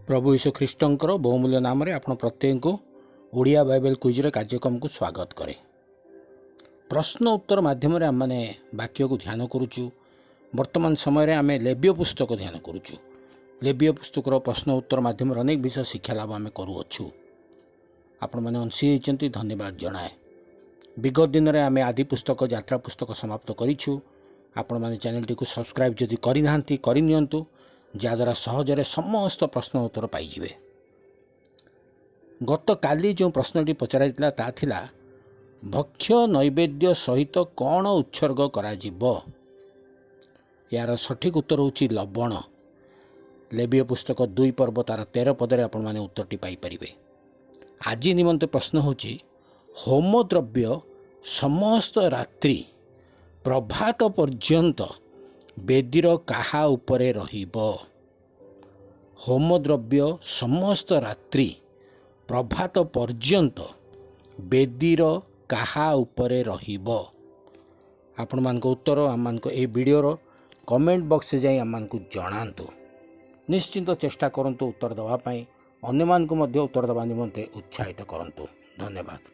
प्रभु यीशु ख्रीष्टंकर बहुमूल्य नाम रे आपण प्रत्येक को ओडिया बाइबल क्विज कार्यक्रम को स्वागत करे। प्रश्न उत्तर माध्यम आम मैंने वाक्य को ध्यान करुचु। वर्तमान समय रे आमे लेव्य पुस्तक ध्यान करुचु। लेव्य पुस्तक प्रश्न उत्तर माध्यम अनेक विषय शिक्षा लाभ आम करुअछु। आपण मैंने अंशी होती धन्यवाद जनाए। विगत दिन में आम आदि पुस्तक यात्रा पुस्तक समाप्त करूँ। आपण मैंने चैनल टी को सब्सक्राइब जदि करना करनियंतु, जहाद्वारा सहजरे समस्त प्रश्न उत्तर पाइबे। गत काली जो प्रश्नटी पचरा ता थिला भक्ष्य नैवेद्य सहित कौन उत्सर्ग कराजिबो। यार सठिक उत्तर होची लवण। लेव्य पुस्तक 2 पर्व तार 13 पदरे आपण माने उत्तरटी पाई परिबे। आज निमंते प्रश्न होची होमद्रव्य समस्त रात्रि प्रभात पर्यंत बेदीर काहा उपरे रहिबो। होमद्रव्य समस्त रात्रि प्रभात पर्यंत बेदीर काहा उपरे रहिबो। आपण मानको उत्तर आम मानको ए वीडियोर कमेंट बॉक्स जाई आम मानको जणांतु। निश्चिंत चेष्टा करंतु उत्तर दवा पाई, अन्य मानको मध्य उत्तर दवा निमंते उत्साहित करंतु। धन्यवाद।